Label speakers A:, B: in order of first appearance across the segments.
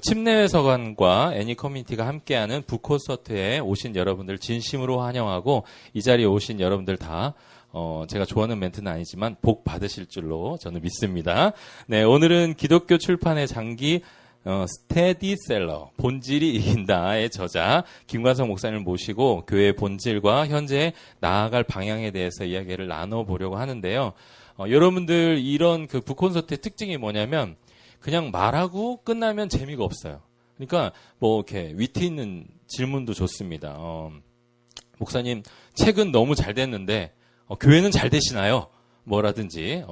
A: 침례회서관과 애니 커뮤니티가 함께하는 북콘서트에 오신 여러분들 진심으로 환영하고 이 자리에 오신 여러분들 다 제가 좋아하는 멘트는 아니지만 복 받으실 줄로 저는 믿습니다. 네, 오늘은 기독교 출판의 장기 스테디셀러 본질이 이긴다의 저자 김관성 목사님을 모시고 교회의 본질과 현재 나아갈 방향에 대해서 이야기를 나눠보려고 하는데요. 여러분들 이런 그 북콘서트의 특징이 뭐냐면 그냥 말하고 끝나면 재미가 없어요. 그러니까 뭐 이렇게 위트 있는 질문도 좋습니다. 목사님 책은 너무 잘 됐는데 교회는 잘 되시나요? 뭐라든지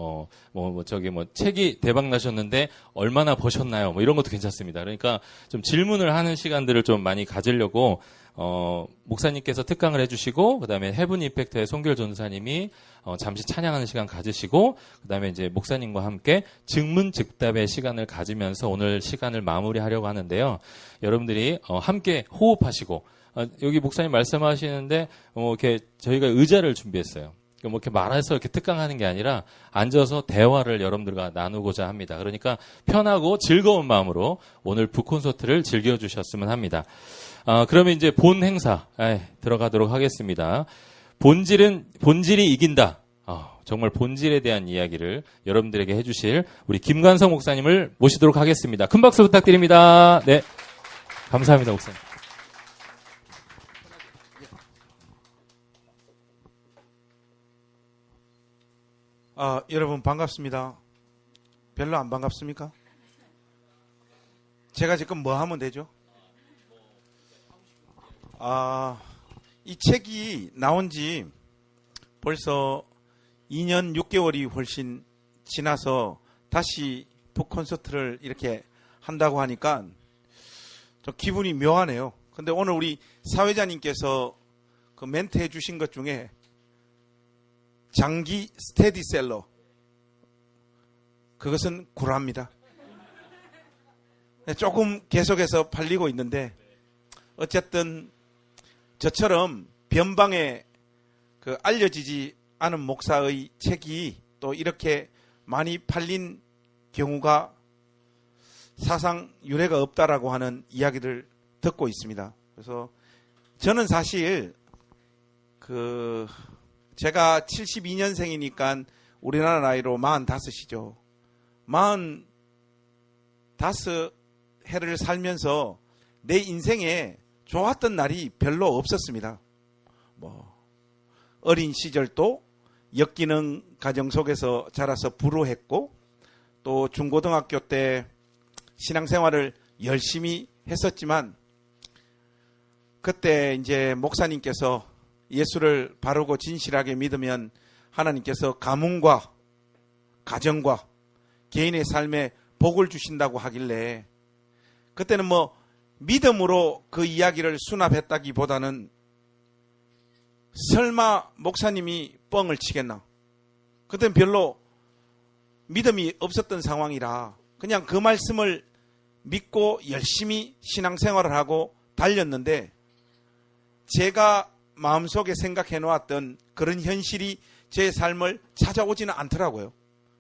A: 책이 대박 나셨는데 얼마나 버셨나요? 뭐 이런 것도 괜찮습니다. 그러니까 좀 질문을 하는 시간들을 좀 많이 가지려고 목사님께서 특강을 해주시고 그다음에 헤븐 이펙트의 송결 전사님이 잠시 찬양하는 시간 가지시고 그다음에 이제 목사님과 함께 증문즉답의 시간을 가지면서 오늘 시간을 마무리하려고 하는데요. 여러분들이 함께 호흡하시고 여기 목사님 말씀하시는데 이렇게 저희가 의자를 준비했어요. 뭐 이렇게 말해서 이렇게 특강하는 게 아니라 앉아서 대화를 여러분들과 나누고자 합니다. 그러니까 편하고 즐거운 마음으로 오늘 북콘서트를 즐겨주셨으면 합니다. 그러면 이제 본 행사 들어가도록 하겠습니다. 본질이 이긴다. 정말 본질에 대한 이야기를 여러분들에게 해주실 우리 김관성 목사님을 모시도록 하겠습니다. 큰 박수 부탁드립니다. 네, 감사합니다, 목사님.
B: 여러분 반갑습니다. 별로 안 반갑습니까? 제가 지금 뭐 하면 되죠? 이 책이 나온 지 벌써 2년 6개월이 훨씬 지나서 다시 북콘서트를 이렇게 한다고 하니까 좀 기분이 묘하네요. 근데 오늘 우리 사회자님께서 그 멘트 해주신 것 중에 장기 스테디셀러, 그것은 구라입니다. 조금 계속해서 팔리고 있는데 어쨌든 저처럼 변방에 그 알려지지 않은 목사의 책이 또 이렇게 많이 팔린 경우가 사상 유례가 없다라고 하는 이야기를 듣고 있습니다. 그래서 저는 사실 제가 72년생이니까 우리나라 나이로 45이죠. 45해를 살면서 내 인생에 좋았던 날이 별로 없었습니다. 어린 시절도 역기능 가정 속에서 자라서 불우했고 또 중고등학교 때 신앙생활을 열심히 했었지만 그때 이제 목사님께서 예수를 바르고 진실하게 믿으면 하나님께서 가문과 가정과 개인의 삶에 복을 주신다고 하길래 그때는 믿음으로 그 이야기를 수납했다기보다는 설마 목사님이 뻥을 치겠나? 그때는 별로 믿음이 없었던 상황이라 그냥 그 말씀을 믿고 열심히 신앙생활을 하고 달렸는데 제가 마음속에 생각해 놓았던 그런 현실이 제 삶을 찾아오지는 않더라고요.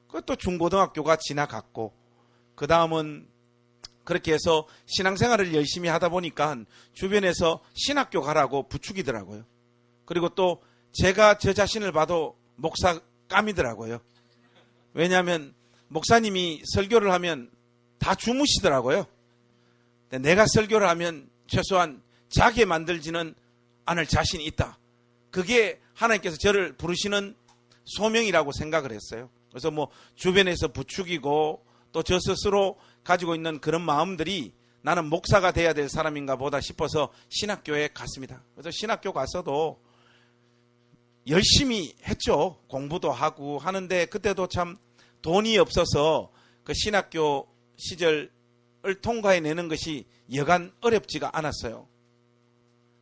B: 그것도 중고등학교가 지나갔고 그 다음은 그렇게 해서 신앙생활을 열심히 하다 보니까 주변에서 신학교 가라고 부추기더라고요. 그리고 또 제가 저 자신을 봐도 목사감이더라고요. 왜냐하면 목사님이 설교를 하면 다 주무시더라고요. 내가 설교를 하면 최소한 자게 만들지는 않을 자신이 있다. 그게 하나님께서 저를 부르시는 소명이라고 생각을 했어요. 그래서 주변에서 부추기고 또 저 스스로 가지고 있는 그런 마음들이 나는 목사가 돼야 될 사람인가 보다 싶어서 신학교에 갔습니다. 그래서 신학교 가서도 열심히 했죠. 공부도 하고 하는데 그때도 참 돈이 없어서 그 신학교 시절을 통과해내는 것이 여간 어렵지가 않았어요.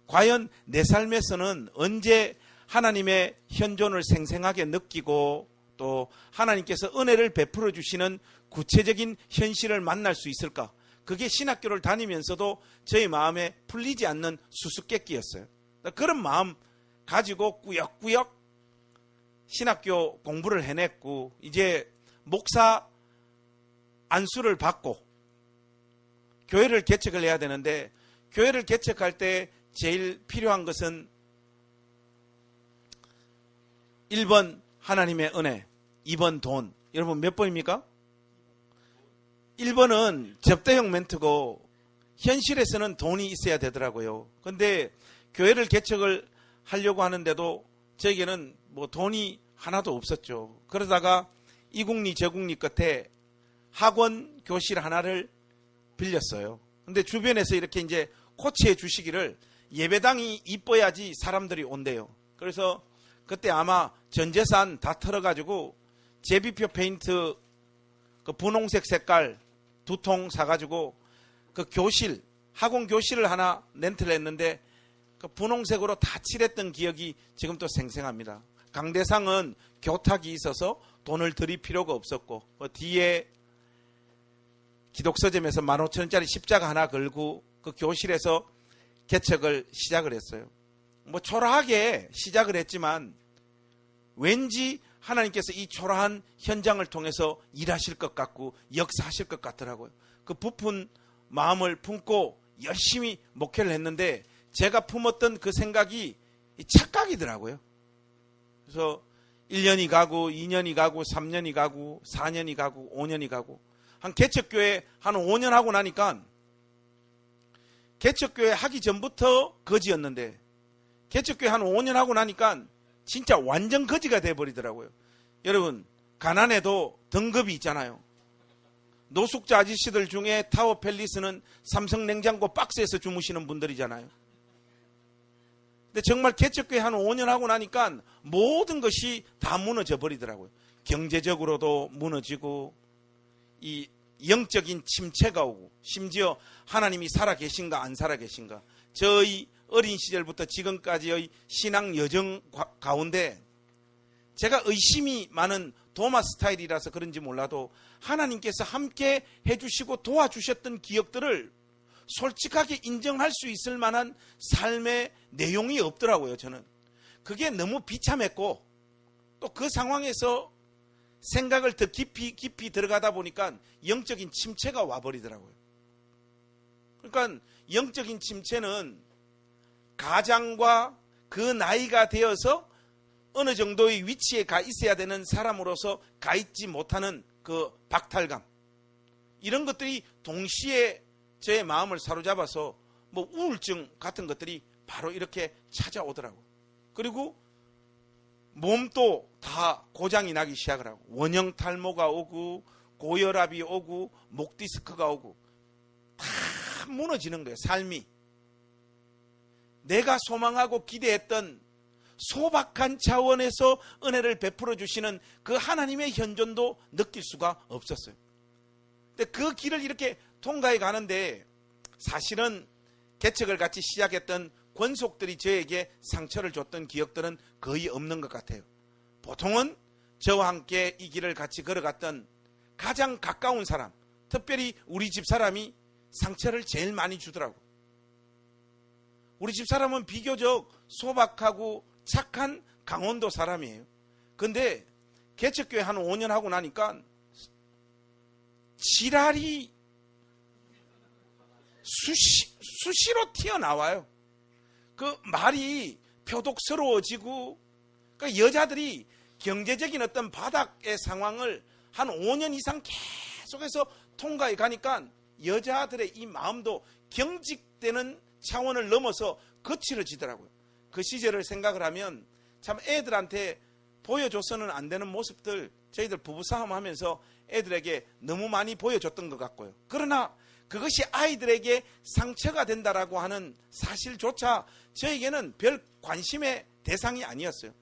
B: 과연 내 삶에서는 언제 하나님의 현존을 생생하게 느끼고 또 하나님께서 은혜를 베풀어 주시는 구체적인 현실을 만날 수 있을까? 그게 신학교를 다니면서도 저의 마음에 풀리지 않는 수수께끼였어요. 그런 마음 가지고 꾸역꾸역 신학교 공부를 해냈고 이제 목사 안수를 받고 교회를 개척을 해야 되는데 교회를 개척할 때 제일 필요한 것은 1번 하나님의 은혜, 2번 돈. 여러분 몇 번입니까? 1번은 접대형 멘트고 현실에서는 돈이 있어야 되더라고요. 근데 교회를 개척을 하려고 하는데도 저에게는 뭐 돈이 하나도 없었죠. 그러다가 이국리 저국리 끝에 학원 교실 하나를 빌렸어요. 근데 주변에서 이렇게 이제 코치해 주시기를 예배당이 이뻐야지 사람들이 온대요. 그래서 그때 아마 전 재산 다 털어가지고 제비표 페인트 그 분홍색 색깔 2통 사가지고 그 교실, 학원 교실을 하나 렌트를 했는데 그 분홍색으로 다 칠했던 기억이 지금도 생생합니다. 강대상은 교탁이 있어서 돈을 들일 필요가 없었고 그 뒤에 기독서점에서 15,000원짜리 십자가 하나 걸고 그 교실에서 개척을 시작을 했어요. 뭐 초라하게 시작을 했지만 왠지 하나님께서 이 초라한 현장을 통해서 일하실 것 같고 역사하실 것 같더라고요. 그 부푼 마음을 품고 열심히 목회를 했는데 제가 품었던 그 생각이 착각이더라고요. 그래서 1년이 가고 2년이 가고 3년이 가고 4년이 가고 5년이 가고 한 개척교회 한 5년 하고 나니까 개척교회 하기 전부터 거지였는데 개척교회 한 5년 하고 나니까 진짜 완전 거지가 돼버리더라고요. 여러분 가난해도 등급이 있잖아요. 노숙자 아저씨들 중에 타워 팰리스는 삼성 냉장고 박스에서 주무시는 분들이잖아요. 근데 정말 개척교회 한 5년 하고 나니까 모든 것이 다 무너져 버리더라고요. 경제적으로도 무너지고 이 영적인 침체가 오고 심지어 하나님이 살아계신가 안 살아계신가. 저희 어린 시절부터 지금까지의 신앙 여정 가운데 제가 의심이 많은 도마 스타일이라서 그런지 몰라도 하나님께서 함께 해주시고 도와주셨던 기억들을 솔직하게 인정할 수 있을 만한 삶의 내용이 없더라고요. 저는 그게 너무 비참했고 또 그 상황에서 생각을 더 깊이 들어가다 보니까 영적인 침체가 와버리더라고요. 그러니까 영적인 침체는 가장과 그 나이가 되어서 어느 정도의 위치에 가 있어야 되는 사람으로서 가 있지 못하는 그 박탈감, 이런 것들이 동시에 제 마음을 사로잡아서 뭐 우울증 같은 것들이 바로 이렇게 찾아오더라고요. 그리고 몸도 다 고장이 나기 시작을 하고 원형 탈모가 오고 고혈압이 오고 목 디스크가 오고 다 무너지는 거예요. 삶이 내가 소망하고 기대했던 소박한 차원에서 은혜를 베풀어 주시는 그 하나님의 현존도 느낄 수가 없었어요. 근데 그 길을 이렇게 통과해 가는데 사실은 개척을 같이 시작했던 권속들이 저에게 상처를 줬던 기억들은 거의 없는 것 같아요. 보통은 저와 함께 이 길을 같이 걸어갔던 가장 가까운 사람, 특별히 우리 집 사람이 상처를 제일 많이 주더라고. 우리 집 사람은 비교적 소박하고 착한 강원도 사람이에요. 근데 개척교회 한 5년 하고 나니까 지랄이 수시로 튀어나와요. 그 말이 표독스러워지고, 그러니까 여자들이 경제적인 어떤 바닥의 상황을 한 5년 이상 계속해서 통과해 가니까 여자들의 이 마음도 경직되는 차원을 넘어서 거칠어지더라고요. 그 시절을 생각을 하면 참 애들한테 보여줘서는 안 되는 모습들, 저희들 부부싸움 하면서 애들에게 너무 많이 보여줬던 것 같고요. 그러나 그것이 아이들에게 상처가 된다라고 하는 사실조차 저에게는 별 관심의 대상이 아니었어요.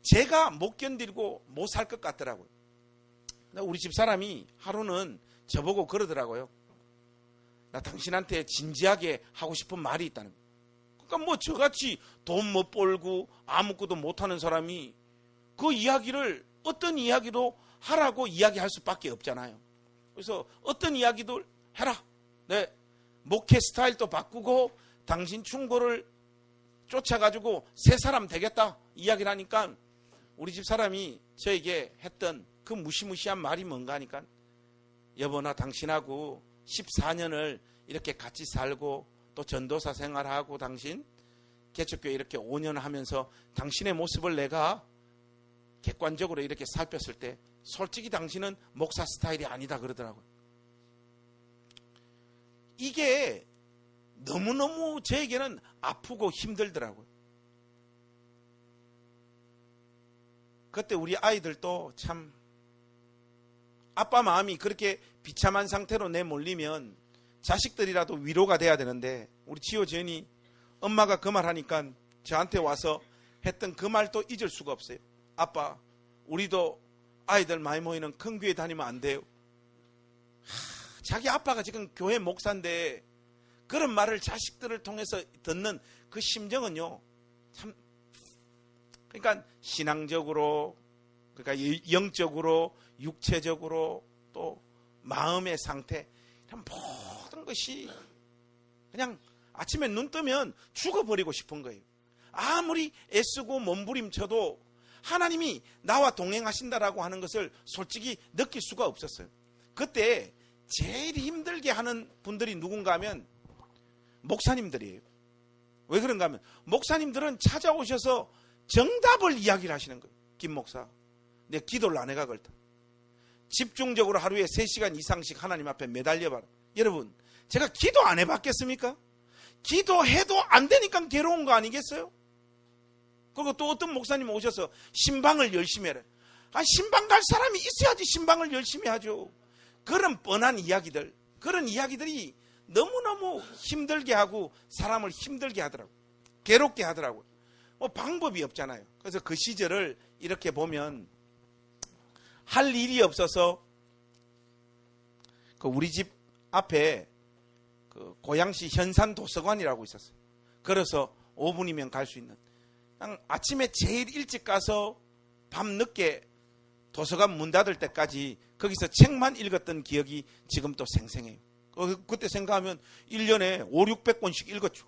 B: 제가 못 견디고 못 살 것 같더라고요. 우리 집 사람이 하루는 저보고 그러더라고요. 나 당신한테 진지하게 하고 싶은 말이 있다는 거예요. 그러니까 뭐 저같이 돈 못 벌고 아무것도 못하는 사람이 그 이야기를 어떤 이야기도 하라고 이야기할 수밖에 없잖아요. 그래서 어떤 이야기도 해라. 네, 목회 스타일도 바꾸고 당신 충고를 쫓아가지고 새 사람 되겠다 이야기를 하니까 우리 집 사람이 저에게 했던 그 무시무시한 말이 뭔가 하니까 여보 나 당신하고 14년을 이렇게 같이 살고 또 전도사 생활하고 당신 개척교회 이렇게 5년 하면서 당신의 모습을 내가 객관적으로 이렇게 살폈을 때 솔직히 당신은 목사 스타일이 아니다 그러더라고요. 이게 너무너무 저에게는 아프고 힘들더라고요. 그때 우리 아이들도 참 아빠 마음이 그렇게 비참한 상태로 내몰리면 자식들이라도 위로가 돼야 되는데 우리 지호 지연이 엄마가 그 말 하니까 저한테 와서 했던 그 말도 잊을 수가 없어요. 아빠, 우리도 아이들 많이 모이는 큰 교회 다니면 안 돼요. 자기 아빠가 지금 교회 목사인데 그런 말을 자식들을 통해서 듣는 그 심정은요, 참, 그러니까 신앙적으로, 그러니까 영적으로, 육체적으로, 또 마음의 상태, 모든 것이 그냥 아침에 눈 뜨면 죽어버리고 싶은 거예요. 아무리 애쓰고 몸부림쳐도 하나님이 나와 동행하신다라고 하는 것을 솔직히 느낄 수가 없었어요. 그때 제일 힘들게 하는 분들이 누군가 하면 목사님들이에요. 왜 그런가 하면 목사님들은 찾아오셔서 정답을 이야기를 하시는 거예요. 김 목사, 내 기도를 안 해가 걸다. 집중적으로 하루에 3시간 이상씩 하나님 앞에 매달려봐라. 여러분, 제가 기도 안 해봤겠습니까? 기도해도 안 되니까 괴로운 거 아니겠어요? 그리고 또 어떤 목사님 오셔서 신방을 열심히 해라. 신방 갈 사람이 있어야지 신방을 열심히 하죠. 그런 뻔한 이야기들, 그런 이야기들이 너무너무 힘들게 하고 사람을 힘들게 하더라고요. 괴롭게 하더라고요. 방법이 없잖아요. 그래서 그 시절을 이렇게 보면 할 일이 없어서 그 우리 집 앞에 그 고양시 현산 도서관이라고 있었어요. 그래서 5분이면 갈 수 있는. 그냥 아침에 제일 일찍 가서 밤 늦게 도서관 문 닫을 때까지 거기서 책만 읽었던 기억이 지금 또 생생해요. 그때 생각하면 1년에 5, 600권씩 읽었죠.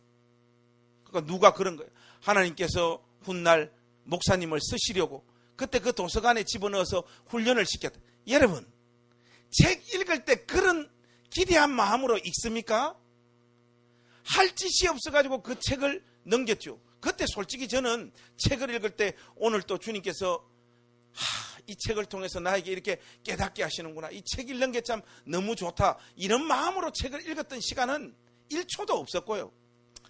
B: 그러니까 누가 그런 거예요. 하나님께서 훗날 목사님을 쓰시려고 그때 그 도서관에 집어넣어서 훈련을 시켰다. 여러분, 책 읽을 때 그런 기대한 마음으로 읽습니까? 할 짓이 없어가지고 그 책을 넘겼죠. 그때 솔직히 저는 책을 읽을 때 오늘 또 주님께서 이 책을 통해서 나에게 이렇게 깨닫게 하시는구나. 이 책 읽는 게 참 너무 좋다. 이런 마음으로 책을 읽었던 시간은 1초도 없었고요.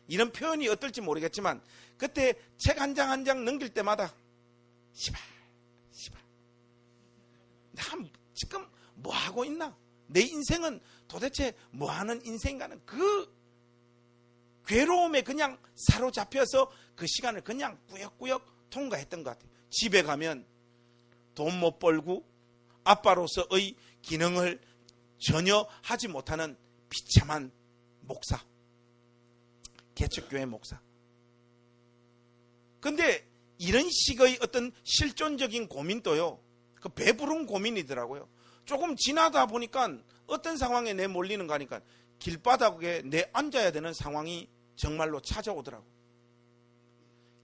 B: 이런 표현이 어떨지 모르겠지만 그때 책 한 장 한 장 넘길 때마다 시발 나 지금 뭐 하고 있나? 내 인생은 도대체 뭐 하는 인생인가는 그 괴로움에 그냥 사로잡혀서 그 시간을 그냥 꾸역꾸역 통과했던 것 같아요. 집에 가면 돈 못 벌고 아빠로서의 기능을 전혀 하지 못하는 비참한 목사, 개척교회 목사. 근데 이런 식의 어떤 실존적인 고민도요, 그 배부른 고민이더라고요. 조금 지나다 보니까 어떤 상황에 내 몰리는가 하니까 길바닥에 내 앉아야 되는 상황이 정말로 찾아오더라고요.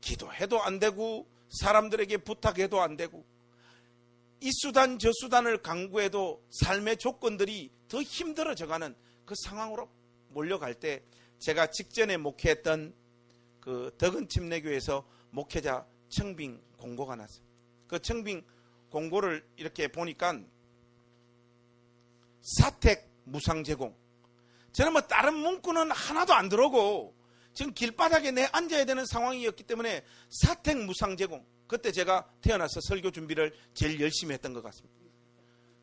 B: 기도해도 안 되고 사람들에게 부탁해도 안 되고 이 수단 저 수단을 강구해도 삶의 조건들이 더 힘들어져가는 그 상황으로 몰려갈 때 제가 직전에 목회했던 그 덕은 침례교회에서 목회자 청빙 공고가 났어요. 그 청빙 공고를 이렇게 보니까 사택 무상 제공. 저는 뭐 다른 문구는 하나도 안 들어오고 지금 길바닥에 내 앉아야 되는 상황이었기 때문에 사택 무상 제공. 그때 제가 태어나서 설교 준비를 제일 열심히 했던 것 같습니다.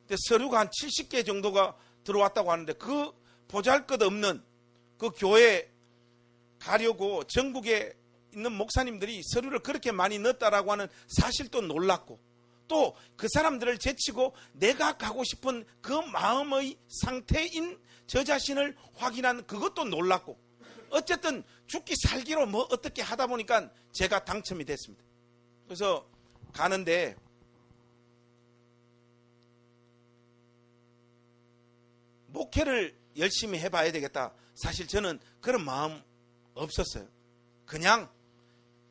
B: 근데 서류가 한 70개 정도가 들어왔다고 하는데 그 보잘것없는 그 교회 가려고 전국에 있는 목사님들이 서류를 그렇게 많이 넣었다라고 하는 사실도 놀랐고 또 그 사람들을 제치고 내가 가고 싶은 그 마음의 상태인 저 자신을 확인한 그것도 놀랐고 어쨌든 죽기 살기로 뭐 어떻게 하다 보니까 제가 당첨이 됐습니다. 그래서 가는데 목회를 열심히 해봐야 되겠다. 사실 저는 그런 마음 없었어요. 그냥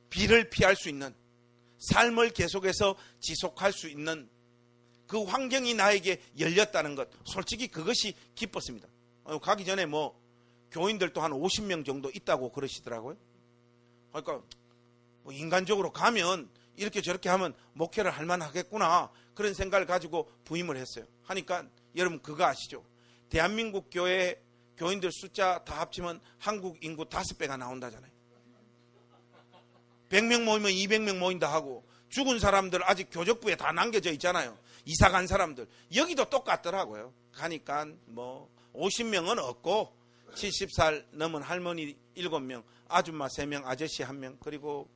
B: 비를 피할 수 있는 삶을 계속해서 지속할 수 있는 그 환경이 나에게 열렸다는 것, 솔직히 그것이 기뻤습니다. 가기 전에 뭐 교인들도 한 50명 정도 있다고 그러시더라고요. 그러니까 뭐 인간적으로 가면 이렇게 저렇게 하면 목회를 할 만하겠구나 그런 생각을 가지고 부임을 했어요. 하니까 여러분 그거 아시죠? 대한민국 교회 교인들 숫자 다 합치면 한국 인구 5배가 나온다잖아요. 100명 모이면 200명 모인다 하고 죽은 사람들 아직 교적부에 다 남겨져 있잖아요. 이사 간 사람들. 여기도 똑같더라고요. 가니까 뭐 50명은 없고 70살 넘은 할머니 7명, 아줌마 3명, 아저씨 1명, 그리고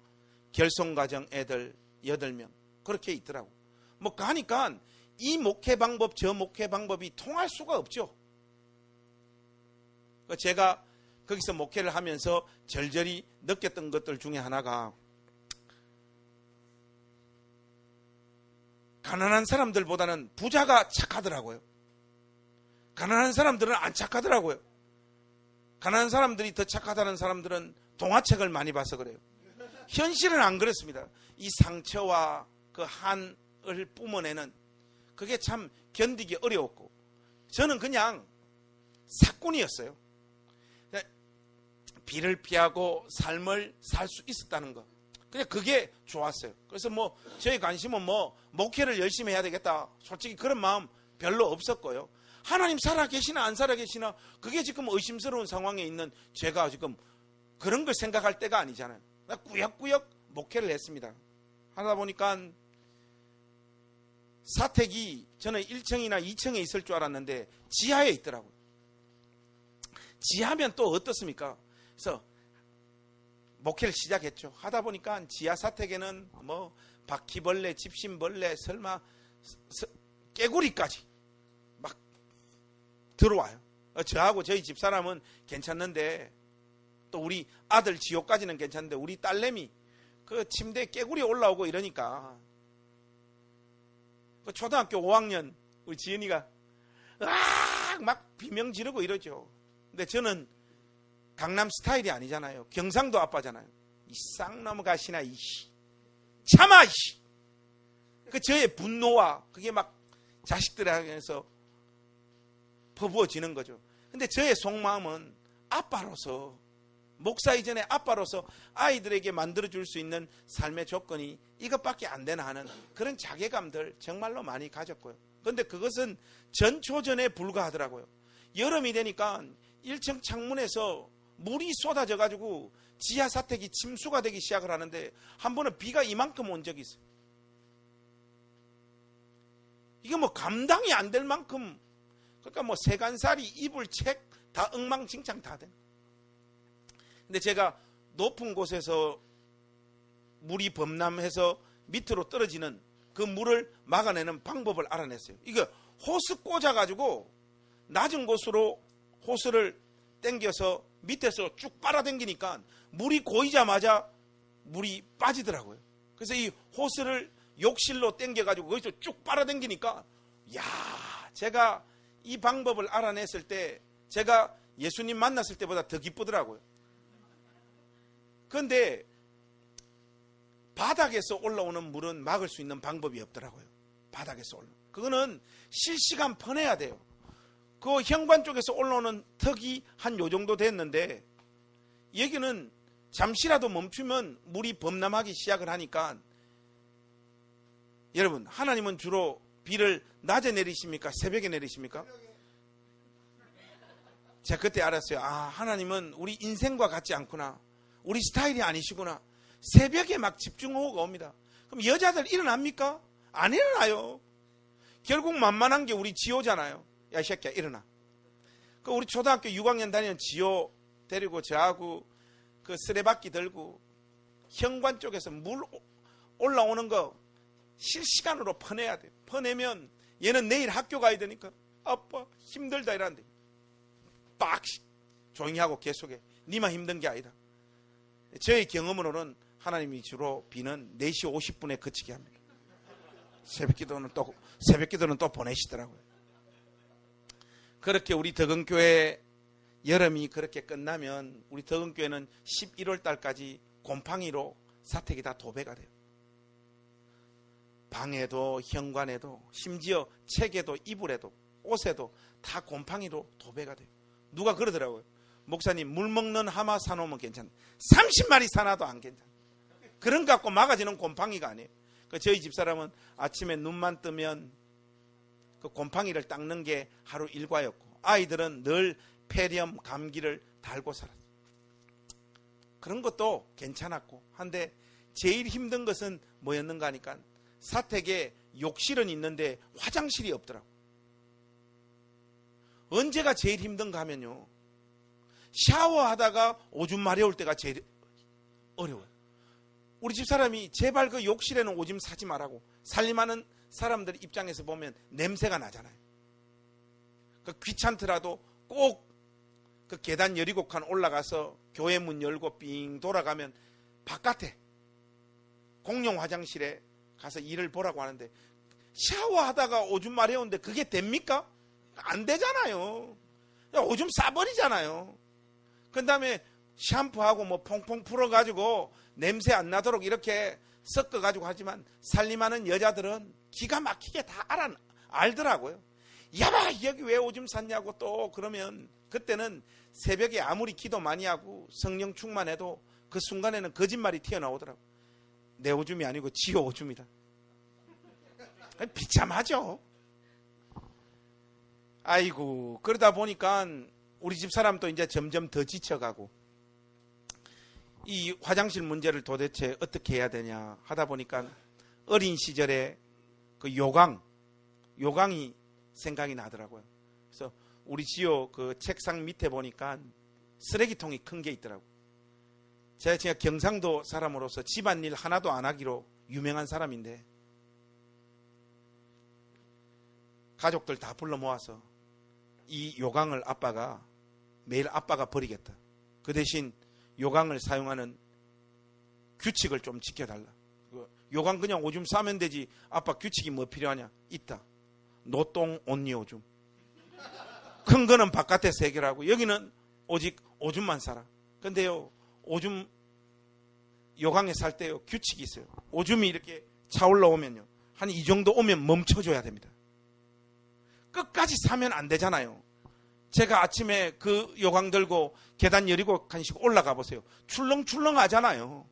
B: 결손가정 애들 8명 그렇게 있더라고. 뭐 가니까 이 목회 방법 저 목회 방법이 통할 수가 없죠. 제가 거기서 목회를 하면서 절절히 느꼈던 것들 중에 하나가 가난한 사람들보다는 부자가 착하더라고요. 가난한 사람들은 안 착하더라고요. 가난한 사람들이 더 착하다는 사람들은 동화책을 많이 봐서 그래요. 현실은 안 그렇습니다. 이 상처와 그 한을 뿜어내는 그게 참 견디기 어려웠고 저는 그냥 사꾼이었어요. 비를 피하고 삶을 살 수 있었다는 거. 그냥 그게 좋았어요. 그래서 뭐 저의 관심은 뭐 목회를 열심히 해야 되겠다. 솔직히 그런 마음 별로 없었고요. 하나님 살아계시나 안 살아계시나 그게 지금 의심스러운 상황에 있는 제가 지금 그런 걸 생각할 때가 아니잖아요. 꾸역꾸역 목회를 했습니다. 하다 보니까 사택이 저는 1층이나 2층에 있을 줄 알았는데 지하에 있더라고요. 지하면 또 어떻습니까? 그래서 목회를 시작했죠. 하다 보니까 지하 사택에는 뭐 바퀴벌레, 집신벌레, 설마 깨구리까지 막 들어와요. 저하고 저희 집사람은 괜찮는데 또 우리 아들 지호까지는 괜찮은데 우리 딸내미 그 침대에 깨구리 올라오고 이러니까 그 초등학교 5학년 우리 지은이가 막 비명 지르고 이러죠. 근데 저는 강남 스타일이 아니잖아요. 경상도 아빠잖아요. 이 쌍나무 가시나 이씨 참아 이씨. 그 저의 분노와 그게 막 자식들에게서 퍼부어지는 거죠. 근데 저의 속마음은 아빠로서 목사 이전에 아빠로서 아이들에게 만들어줄 수 있는 삶의 조건이 이것밖에 안 되나 하는 그런 자괴감들 정말로 많이 가졌고요. 그런데 그것은 전초전에 불과하더라고요. 여름이 되니까 1층 창문에서 물이 쏟아져 가지고 지하 사택이 침수가 되기 시작을 하는데 한 번은 비가 이만큼 온 적이 있어요. 이게 뭐 감당이 안 될 만큼 그러니까 뭐 세간살이 이불 책 다 엉망진창 다 된. 근데 제가 높은 곳에서 물이 범람해서 밑으로 떨어지는 그 물을 막아내는 방법을 알아냈어요. 이거 호스 꽂아가지고 낮은 곳으로 호스를 당겨서 밑에서 쭉 빨아당기니까 물이 고이자마자 물이 빠지더라고요. 그래서 이 호스를 욕실로 당겨가지고 거기서 쭉 빨아당기니까 제가 이 방법을 알아냈을 때 제가 예수님 만났을 때보다 더 기쁘더라고요. 그런데 바닥에서 올라오는 물은 막을 수 있는 방법이 없더라고요. 바닥에서 올라. 그거는 실시간 퍼내야 돼요. 그 현관 쪽에서 올라오는 턱이 한 요 정도 됐는데 여기는 잠시라도 멈추면 물이 범람하기 시작을 하니까 여러분 하나님은 주로 비를 낮에 내리십니까? 새벽에 내리십니까? 제가 그때 알았어요. 하나님은 우리 인생과 같지 않구나. 우리 스타일이 아니시구나. 새벽에 막 집중호우가 옵니다. 그럼 여자들 일어납니까? 안 일어나요. 결국 만만한 게 우리 지호잖아요. 야, 이 새끼야, 일어나. 그 우리 초등학교 6학년 다니는 지호 데리고 저하고 그 쓰레받기 들고 현관 쪽에서 물 올라오는 거 실시간으로 퍼내야 돼요. 퍼내면 얘는 내일 학교 가야 되니까 아빠 힘들다 이러는데 빡 조용히 하고 계속해. 니만 힘든 게 아니다. 저의 경험으로는 하나님이 주로 비는 4시 50분에 그치게 합니다. 새벽 기도는 또 보내시더라고요. 그렇게 우리 덕은교회 여름이 그렇게 끝나면 우리 덕은교회는 11월 달까지 곰팡이로 사택이 다 도배가 돼요. 방에도 현관에도 심지어 책에도 이불에도 옷에도 다 곰팡이로 도배가 돼요. 누가 그러더라고요. 목사님, 물 먹는 하마 사놓으면 괜찮아. 30마리 사놔도 안 괜찮아. 그런 거 갖고 막아지는 곰팡이가 아니에요. 저희 집사람은 아침에 눈만 뜨면 그 곰팡이를 닦는 게 하루 일과였고, 아이들은 늘 폐렴, 감기를 달고 살았어요. 그런 것도 괜찮았고 한데, 제일 힘든 것은 뭐였는가 하니까 사택에 욕실은 있는데 화장실이 없더라고. 언제가 제일 힘든가 하면요, 샤워하다가 오줌 마려울 때가 제일 어려워요. 우리 집사람이 제발 그 욕실에는 오줌 사지 말라고. 살림하는 사람들 입장에서 보면 냄새가 나잖아요. 그 귀찮더라도 꼭 그 계단 17칸 올라가서 교회 문 열고 삥 돌아가면 바깥에 공용 화장실에 가서 일을 보라고 하는데, 샤워하다가 오줌 마려운데 그게 됩니까? 안 되잖아요. 오줌 싸버리잖아요. 그 다음에 샴푸하고 뭐 퐁퐁 풀어가지고 냄새 안 나도록 이렇게 섞어가지고 하지만, 살림하는 여자들은 기가 막히게 다 알더라고요. 야봐, 여기 왜 오줌 쌌냐고 또 그러면, 그때는 새벽에 아무리 기도 많이 하고 성령 충만해도 그 순간에는 거짓말이 튀어나오더라고. 내 오줌이 아니고 지호 오줌이다. 비참하죠. 아이고, 그러다 보니까 우리 집사람도 이제 점점 더 지쳐가고, 이 화장실 문제를 도대체 어떻게 해야 되냐 하다 보니까 어린 시절에 그 요강이 생각이 나더라고요. 그래서 우리 지호 그 책상 밑에 보니까 쓰레기통이 큰 게 있더라고요. 제가 경상도 사람으로서 집안일 하나도 안 하기로 유명한 사람인데, 가족들 다 불러 모아서 이 요강을 매일 아빠가 버리겠다. 그 대신 요강을 사용하는 규칙을 좀 지켜달라. 요강 그냥 오줌 싸면 되지, 아빠 규칙이 뭐 필요하냐? 있다. 노똥 온리 오줌. 큰 거는 바깥에서 해결하고 여기는 오직 오줌만 싸라. 근데요, 오줌 요강에 살 때요, 규칙이 있어요. 오줌이 이렇게 차올라 오면요, 한 이 정도 오면 멈춰줘야 됩니다. 끝까지 싸면 안 되잖아요. 제가 아침에 그 요강 들고 계단 17칸씩 올라가 보세요. 출렁출렁 하잖아요.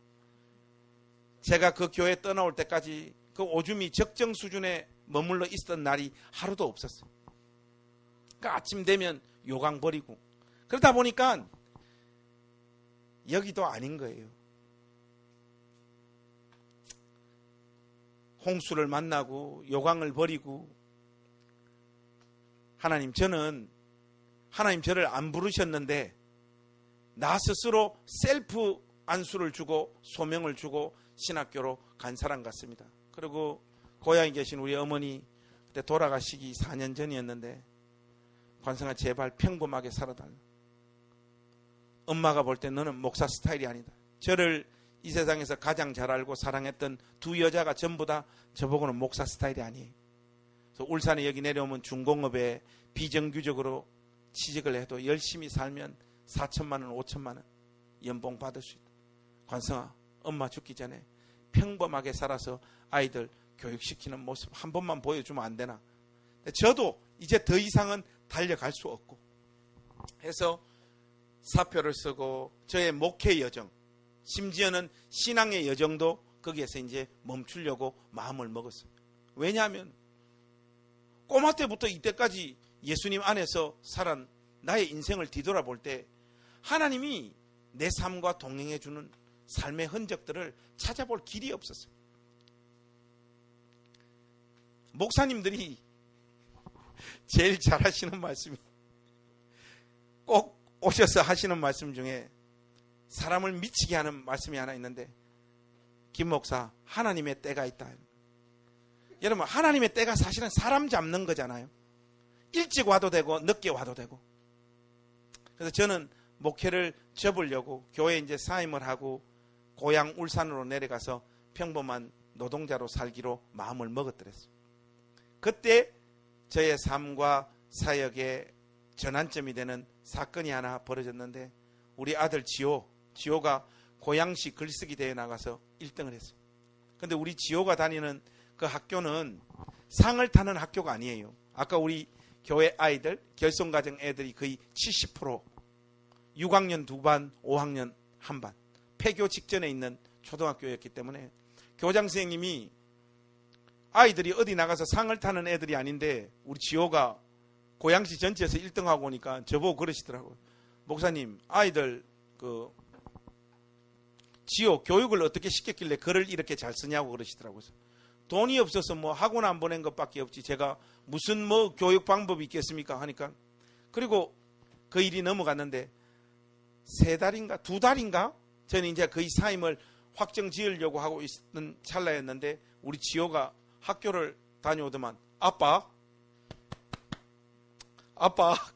B: 제가 그 교회 떠나올 때까지 그 오줌이 적정 수준에 머물러 있었던 날이 하루도 없었어요. 그러니까 아침 되면 요강 버리고, 그러다 보니까 여기도 아닌 거예요. 홍수를 만나고 요강을 버리고, 하나님 저를 안 부르셨는데 나 스스로 셀프 안수를 주고 소명을 주고 신학교로 간 사람 같습니다. 그리고 고향에 계신 우리 어머니, 그때 돌아가시기 4년 전이었는데, 관성아 제발 평범하게 살아달라. 엄마가 볼 때 너는 목사 스타일이 아니다. 저를 이 세상에서 가장 잘 알고 사랑했던 두 여자가 전부 다 저보고는 목사 스타일이 아니에요. 그래서 울산에 여기 내려오면 중공업에 비정규직으로 취직을 해도 열심히 살면 4천만 원, 5천만 원 연봉 받을 수 있다. 관성아, 엄마 죽기 전에 평범하게 살아서 아이들 교육시키는 모습 한 번만 보여주면 안 되나? 저도 이제 더 이상은 달려갈 수 없고 해서 사표를 쓰고 저의 목회 여정, 심지어는 신앙의 여정도 거기에서 이제 멈추려고 마음을 먹었어요. 왜냐하면 꼬마 때부터 이때까지 예수님 안에서 살아 나의 인생을 뒤돌아볼 때 하나님이 내 삶과 동행해 주는 삶의 흔적들을 찾아볼 길이 없었어요. 목사님들이 제일 잘하시는 말씀이, 꼭 오셔서 하시는 말씀 중에 사람을 미치게 하는 말씀이 하나 있는데, 김 목사, 하나님의 때가 있다. 여러분, 하나님의 때가 사실은 사람 잡는 거잖아요. 일찍 와도 되고 늦게 와도 되고. 그래서 저는 목회를 접으려고 교회에 이제 사임을 하고 고향 울산으로 내려가서 평범한 노동자로 살기로 마음을 먹었더랬어요. 그때 저의 삶과 사역의 전환점이 되는 사건이 하나 벌어졌는데, 우리 아들 지호가 고양시 글쓰기 대회에 나가서 1등을 했어요. 근데 우리 지호가 다니는 그 학교는 상을 타는 학교가 아니에요. 아까 우리 교회 아이들, 결손가정 애들이 거의 70%, 6학년 2반, 5학년 1반, 폐교 직전에 있는 초등학교였기 때문에 교장 선생님이 아이들이 어디 나가서 상을 타는 애들이 아닌데 우리 지호가 고양시 전체에서 1등하고 오니까 저보고 그러시더라고요. 목사님, 아이들 지호 교육을 어떻게 시켰길래 글을 이렇게 잘 쓰냐고 그러시더라고요. 돈이 없어서 뭐 학원 안 보낸 것밖에 없지 제가 무슨 뭐 교육 방법이 있겠습니까 하니까, 그리고 그 일이 넘어갔는데 3달인가 2달인가 저는 이제 거의 사임을 확정 지으려고 하고 있는 찰나였는데 우리 지호가 학교를 다녀오더만 아빠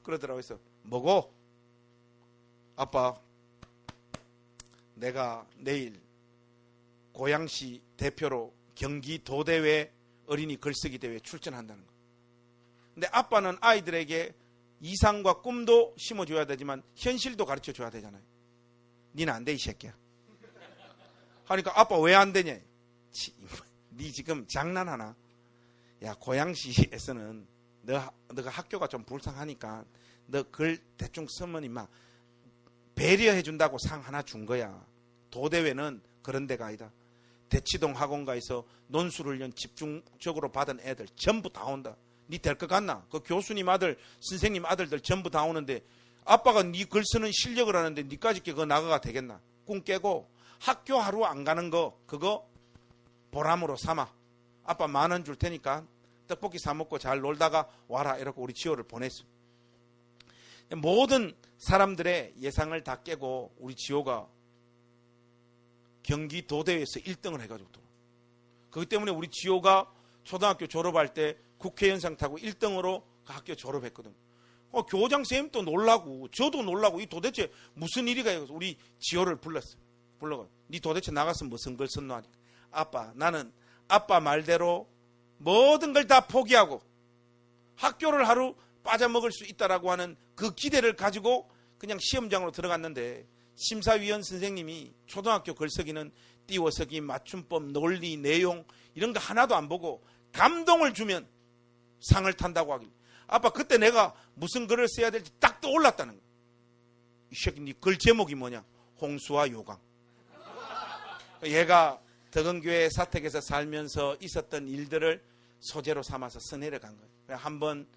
B: 그러더라고요. 그래서 뭐고? 아빠, 내가 내일 고양시 대표로 경기 도대회 어린이 글쓰기 대회에 출전한다는 거. 근데 아빠는 아이들에게 이상과 꿈도 심어줘야 되지만 현실도 가르쳐줘야 되잖아요. 니는 안 돼 이 새끼야. 하니까 아빠 왜 안 되냐. 니 지금 장난하나? 야, 고양시에서는 너가 학교가 좀 불쌍하니까 너 글 대충 쓰면 임마 배려해 준다고 상 하나 준 거야. 도대회는 그런 데가 아니다. 대치동 학원가에서 논술훈련 집중적으로 받은 애들 전부 다 온다. 니 될 것 같나? 그 교수님 아들, 선생님 아들들 전부 다 오는데 아빠가 니 글 쓰는 실력을 하는데 니까지 그거 나가가 되겠나? 꿈 깨고 학교 하루 안 가는 거 그거 보람으로 삼아. 아빠 10,000원 줄 테니까 떡볶이 사 먹고 잘 놀다가 와라. 이렇게 우리 지호를 보냈어. 모든 사람들의 예상을 다 깨고 우리 지호가 경기 도대회에서 1등을 해가지고 그렇기 때문에 우리 지호가 초등학교 졸업할 때 국회의원상 타고 1등으로 학교 졸업했거든. 교장 선생님도 놀라고 저도 놀라고 이 도대체 무슨 일이가 해서 우리 지호를 불렀어. 불러가. 니 도대체 나가서 무슨 글 썼노 하니까 아빠, 나는 아빠 말대로 모든 걸 다 포기하고 학교를 하루 빠져먹을 수 있다라고 하는 그 기대를 가지고 그냥 시험장으로 들어갔는데 심사위원 선생님이 초등학교 글쓰기는 띄워쓰기, 맞춤법, 논리, 내용 이런 거 하나도 안 보고 감동을 주면 상을 탄다고 하길래 아빠 그때 내가 무슨 글을 써야 될지 딱 떠올랐다는 거야. 이 새끼 니 글 제목이 뭐냐? 홍수와 요강. 얘가 덕은교회 사택에서 살면서 있었던 일들을 소재로 삼아서 써내려간 거예요. 한번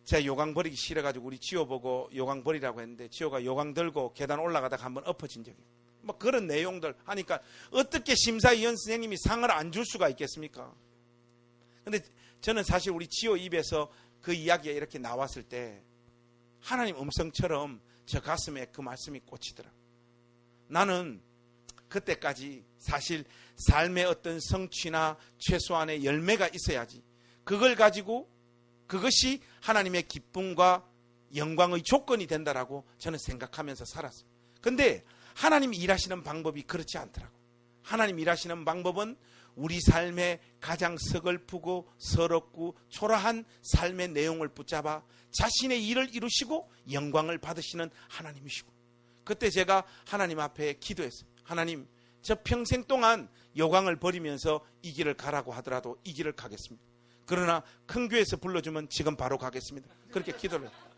B: 제가 요강 버리기 싫어가지고 우리 지호 보고 요강 버리라고 했는데 지호가 요강 들고 계단 올라가다가 한번 엎어진 적이 있어요. 뭐 그런 내용들 하니까 어떻게 심사위원 선생님이 상을 안 줄 수가 있겠습니까? 근데 저는 사실 우리 지호 입에서 그 이야기가 이렇게 나왔을 때 하나님 음성처럼 저 가슴에 그 말씀이 꽂히더라. 나는 그때까지 사실 삶의 어떤 성취나 최소한의 열매가 있어야지 그걸 가지고 그것이 하나님의 기쁨과 영광의 조건이 된다라고 저는 생각하면서 살았어요. 근데 하나님 일하시는 방법이 그렇지 않더라고. 하나님 일하시는 방법은 우리 삶의 가장 서글프고 서럽고 초라한 삶의 내용을 붙잡아 자신의 일을 이루시고 영광을 받으시는 하나님이시고, 그때 제가 하나님 앞에 기도했어요. 하나님, 저 평생 동안 요강을 버리면서 이 길을 가라고 하더라도 이 길을 가겠습니다. 그러나 큰 교회에서 불러주면 지금 바로 가겠습니다. 그렇게 기도를 했어요.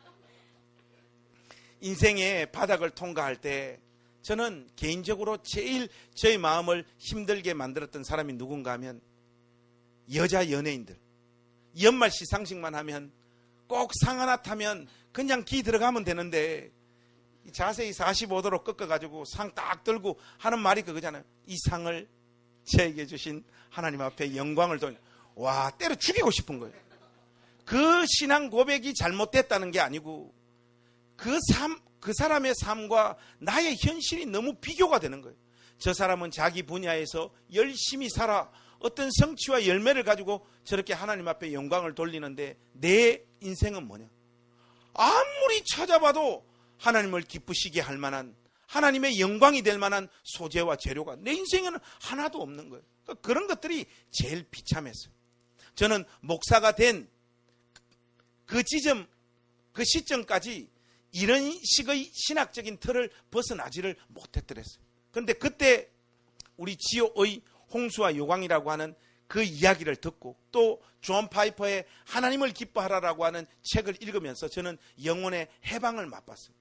B: 인생의 바닥을 통과할 때 저는 개인적으로 제일 저의 마음을 힘들게 만들었던 사람이 누군가 하면 여자 연예인들. 연말 시상식만 하면 꼭 상 하나 타면 그냥 기 들어가면 되는데 자세히 45도로 꺾어가지고 상 딱 들고 하는 말이 그거잖아요. 이 상을 저에게 주신 하나님 앞에 영광을 돌려. 와, 때려 죽이고 싶은 거예요. 그 신앙 고백이 잘못됐다는 게 아니고 그 사람의 삶과 나의 현실이 너무 비교가 되는 거예요. 저 사람은 자기 분야에서 열심히 살아 어떤 성취와 열매를 가지고 저렇게 하나님 앞에 영광을 돌리는데 내 인생은 뭐냐? 아무리 찾아봐도 하나님을 기쁘시게 할 만한, 하나님의 영광이 될 만한 소재와 재료가 내 인생에는 하나도 없는 거예요. 그러니까 그런 것들이 제일 비참했어요. 저는 목사가 된 그 지점, 그 시점까지 이런 식의 신학적인 틀을 벗어나지를 못했더랬어요. 그런데 그때 우리 지호의 홍수와 요강이라고 하는 그 이야기를 듣고 또 존 파이퍼의 하나님을 기뻐하라라고 하는 책을 읽으면서 저는 영혼의 해방을 맛봤어요.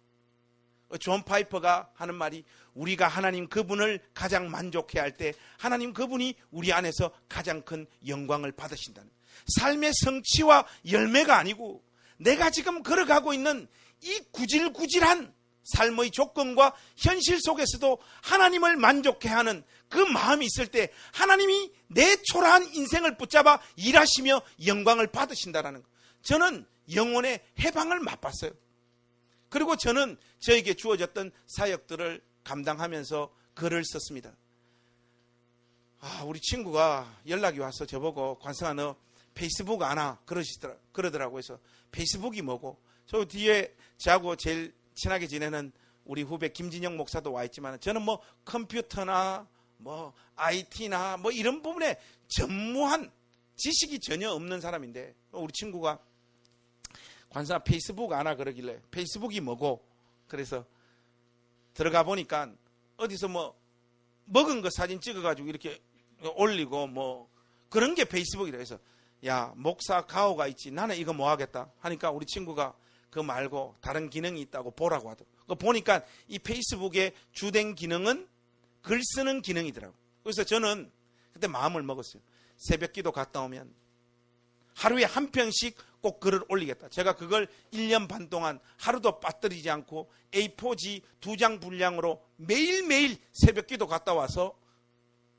B: 존 파이퍼가 하는 말이 우리가 하나님 그분을 가장 만족해야 할 때 하나님 그분이 우리 안에서 가장 큰 영광을 받으신다는, 삶의 성취와 열매가 아니고 내가 지금 걸어가고 있는 이 구질구질한 삶의 조건과 현실 속에서도 하나님을 만족해야 하는 그 마음이 있을 때 하나님이 내 초라한 인생을 붙잡아 일하시며 영광을 받으신다는 것, 저는 영혼의 해방을 맛봤어요. 그리고 저는 저에게 주어졌던 사역들을 감당하면서 글을 썼습니다. 우리 친구가 연락이 와서 저보고 관성아 너 페이스북 아나? 그러더라고요. 해서 페이스북이 뭐고, 저 뒤에 저하고 제일 친하게 지내는 우리 후배 김진영 목사도 와 있지만 저는 뭐 컴퓨터나 뭐 IT나 뭐 이런 부분에 전무한 지식이 전혀 없는 사람인데 우리 친구가 관사 페이스북 아나 그러길래 페이스북이 뭐고, 그래서 들어가 보니까 어디서 뭐 먹은 거 사진 찍어가지고 이렇게 올리고 뭐 그런 게 페이스북이라 해서 야 목사 가오가 있지 나는 이거 뭐 하겠다 하니까 우리 친구가 그거 말고 다른 기능이 있다고 보라고 하더라고요. 그거 보니까 이 페이스북의 주된 기능은 글 쓰는 기능이더라고요. 그래서 저는 그때 마음을 먹었어요. 새벽 기도 갔다 오면 하루에 한 편씩 꼭 글을 올리겠다. 제가 그걸 1년 반 동안 하루도 빠뜨리지 않고 A4지 2장 분량으로 매일매일 새벽 기도 갔다 와서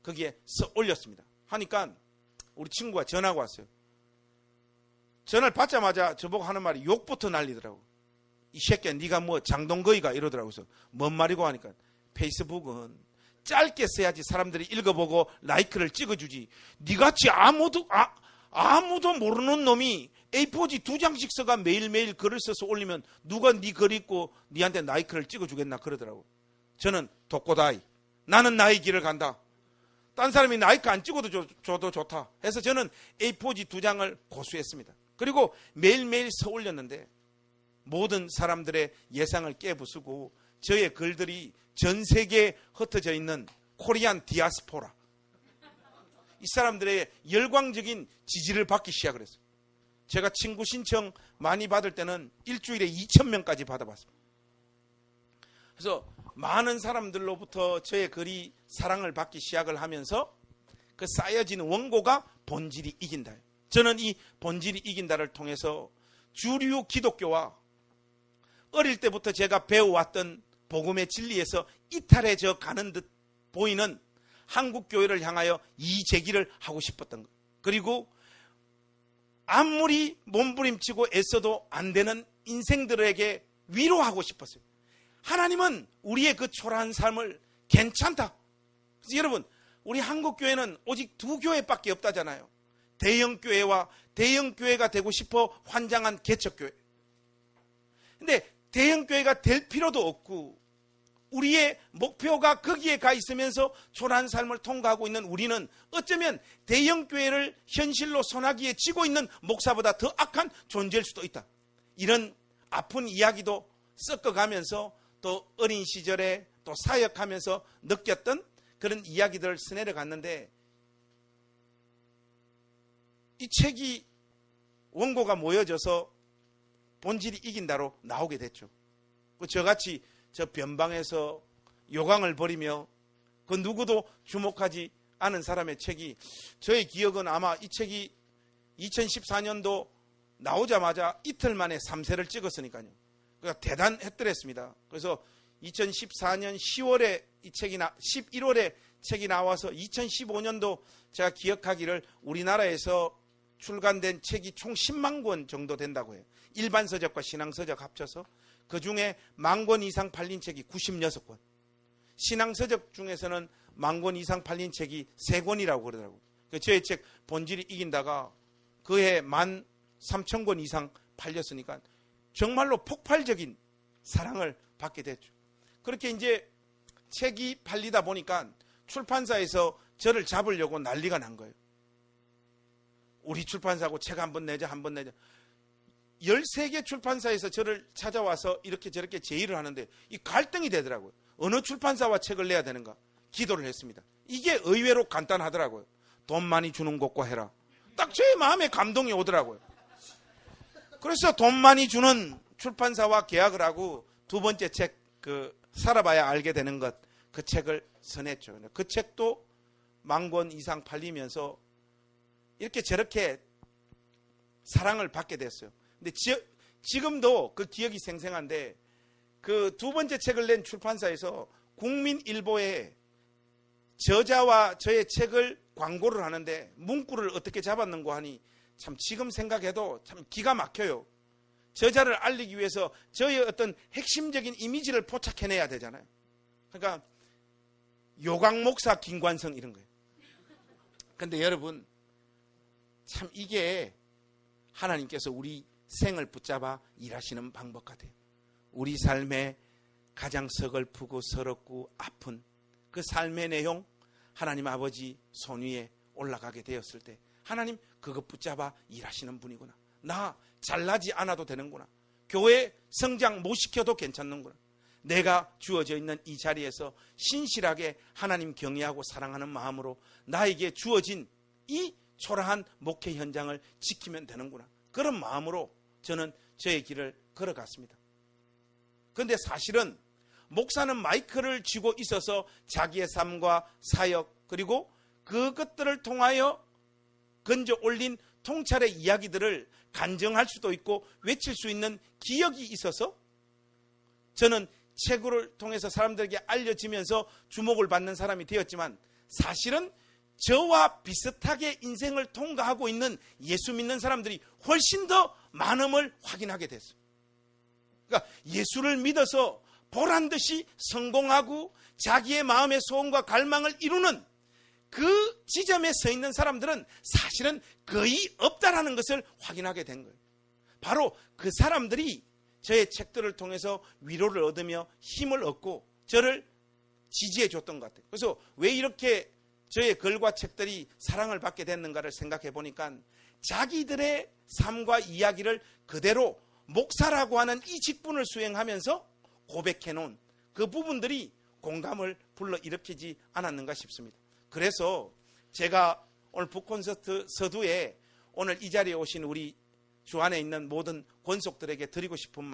B: 거기에 올렸습니다. 하니까 우리 친구가 전화가 왔어요. 전화를 받자마자 저보고 하는 말이 욕부터 날리더라고. 이 새끼야 네가 뭐 장동거이가 이러더라고요. 그래서 뭔 말이고 하니까 페이스북은 짧게 써야지 사람들이 읽어보고 라이크를 찍어주지, 니같이 아무도 모르는 놈이 A4지 2장씩 써가 매일매일 글을 써서 올리면 누가 네 글 읽고 니한테 라이크를 찍어주겠나 그러더라고. 저는 독고다이, 나는 나의 길을 간다, 딴 사람이 라이크 안 찍어도 줘도 좋다 해서 저는 A4지 2장을 고수했습니다. 그리고 매일매일 써 올렸는데 모든 사람들의 예상을 깨부수고 저의 글들이 전 세계에 흩어져 있는 코리안 디아스포라, 이 사람들의 열광적인 지지를 받기 시작을 했어요. 제가 친구 신청 많이 받을 때는 일주일에 2,000명까지 받아봤습니다. 그래서 많은 사람들로부터 저의 글이 사랑을 받기 시작을 하면서 그 쌓여지는 원고가 본질이 이긴다. 저는 이 본질이 이긴다를 통해서 주류 기독교와 어릴 때부터 제가 배워왔던 복음의 진리에서 이탈해져 가는 듯 보이는 한국 교회를 향하여 이 제기를 하고 싶었던 것. 그리고 아무리 몸부림치고 애써도 안 되는 인생들에게 위로하고 싶었어요. 하나님은 우리의 그 초라한 삶을 괜찮다. 그래서 여러분, 우리 한국 교회는 오직 2교회밖에 없다잖아요. 대형 교회와 대형 교회가 되고 싶어 환장한 개척교회. 근데 대형 교회가 될 필요도 없고 우리의 목표가 거기에 가 있으면서 초라한 삶을 통과하고 있는 우리는 어쩌면 대형 교회를 현실로 소나기에 쥐고 있는 목사보다 더 악한 존재일 수도 있다. 이런 아픈 이야기도 섞어가면서 또 어린 시절에 또 사역하면서 느꼈던 그런 이야기들을 써내려 갔는데, 이 책이 원고가 모여져서 본질이 이긴다로 나오게 됐죠. 저같이 저 변방에서 요강을 벌이며 그 누구도 주목하지 않은 사람의 책이, 저의 기억은 아마 이 책이 2014년도 나오자마자 이틀 만에 3세를 찍었으니까요. 그러니까 대단했더랬습니다. 그래서 2014년 10월에 이 책이 11월에 책이 나와서 2015년도 제가 기억하기를 우리나라에서 출간된 책이 총 10만 권 정도 된다고 해요. 일반 서적과 신앙 서적 합쳐서 그 중에 10,000권 이상 팔린 책이 96권. 신앙 서적 중에서는 10,000권 이상 팔린 책이 3권이라고 그러더라고요. 저의 책 본질이 이긴다가 그해 13,000권 이상 팔렸으니까 정말로 폭발적인 사랑을 받게 됐죠. 그렇게 이제 책이 팔리다 보니까 출판사에서 저를 잡으려고 난리가 난 거예요. 우리 출판사하고 책 한 번 내자. 13개 출판사에서 저를 찾아와서 이렇게 저렇게 제의를 하는데 이 갈등이 되더라고요. 어느 출판사와 책을 내야 되는가 기도를 했습니다. 이게 의외로 간단하더라고요. 돈 많이 주는 곳과 해라. 딱 제 마음에 감동이 오더라고요. 그래서 돈 많이 주는 출판사와 계약을 하고 두 번째 책, 살아봐야 알게 되는 것, 그 책을 선했죠. 그 책도 10,000권 이상 팔리면서 이렇게 저렇게 사랑을 받게 됐어요. 근데 지금도 그 기억이 생생한데, 그 두 번째 책을 낸 출판사에서 국민일보에 저자와 저의 책을 광고를 하는데 문구를 어떻게 잡았는고 하니 참 지금 생각해도 참 기가 막혀요. 저자를 알리기 위해서 저의 어떤 핵심적인 이미지를 포착해내야 되잖아요. 그러니까 요강 목사 김관성 이런 거예요. 근데 여러분, 참 이게 하나님께서 우리 생을 붙잡아 일하시는 방법 같아요. 우리 삶에 가장 서글프고 서럽고 아픈 그 삶의 내용, 하나님 아버지 손 위에 올라가게 되었을 때 하나님 그것 붙잡아 일하시는 분이구나. 나 잘나지 않아도 되는구나. 교회 성장 못 시켜도 괜찮는구나. 내가 주어져 있는 이 자리에서 신실하게 하나님 경외하고 사랑하는 마음으로 나에게 주어진 이 초라한 목회 현장을 지키면 되는구나. 그런 마음으로 저는 저의 길을 걸어갔습니다. 그런데 사실은 목사는 마이크를 쥐고 있어서 자기의 삶과 사역, 그리고 그것들을 통하여 건져 올린 통찰의 이야기들을 간증할 수도 있고 외칠 수 있는 기억이 있어서 저는 책을 통해서 사람들에게 알려지면서 주목을 받는 사람이 되었지만, 사실은 저와 비슷하게 인생을 통과하고 있는 예수 믿는 사람들이 훨씬 더 많음을 확인하게 됐어요. 그러니까 예수를 믿어서 보란듯이 성공하고 자기의 마음의 소원과 갈망을 이루는 그 지점에 서 있는 사람들은 사실은 거의 없다라는 것을 확인하게 된 거예요. 바로 그 사람들이 저의 책들을 통해서 위로를 얻으며 힘을 얻고 저를 지지해 줬던 것 같아요. 그래서 왜 이렇게 저의 글과 책들이 사랑을 받게 됐는가를 생각해 보니까 자기들의 삶과 이야기를 그대로 목사라고 하는 이 직분을 수행하면서 고백해 놓은 그 부분들이 공감을 불러일으키지 않았는가 싶습니다. 그래서 제가 오늘 북콘서트 서두에 오늘 이 자리에 오신 우리 주 안에 있는 모든 권속들에게 드리고 싶은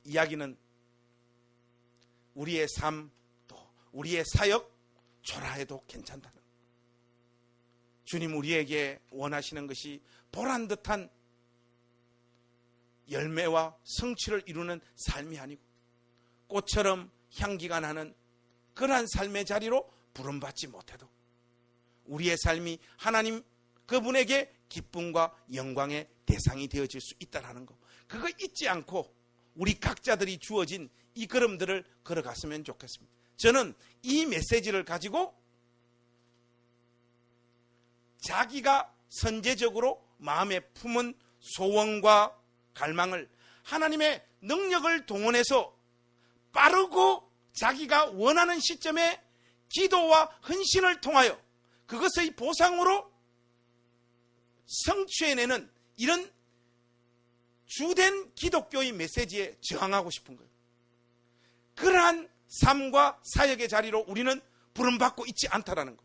B: 이야기는 우리의 삶, 또 우리의 사역 초라해도 괜찮다는, 주님 우리에게 원하시는 것이 보란듯한 열매와 성취를 이루는 삶이 아니고 꽃처럼 향기가 나는 그러한 삶의 자리로 부름받지 못해도 우리의 삶이 하나님 그분에게 기쁨과 영광의 대상이 되어질 수 있다는 거, 그거 잊지 않고 우리 각자들이 주어진 이 걸음들을 걸어갔으면 좋겠습니다. 저는 이 메시지를 가지고 자기가 선제적으로 마음에 품은 소원과 갈망을 하나님의 능력을 동원해서 빠르고 자기가 원하는 시점에 기도와 헌신을 통하여 그것의 보상으로 성취해내는 이런 주된 기독교의 메시지에 저항하고 싶은 거예요. 그러한 삶과 사역의 자리로 우리는 부름받고 있지 않다라는 거.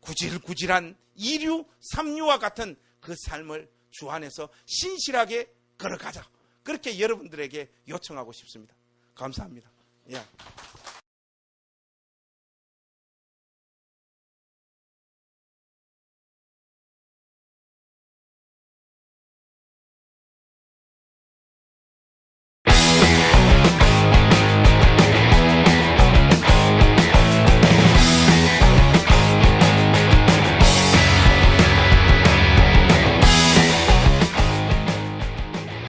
B: 구질구질한 2류, 3류와 같은 그 삶을 주 안에서 신실하게 걸어가자. 그렇게 여러분들에게 요청하고 싶습니다. 감사합니다. 예.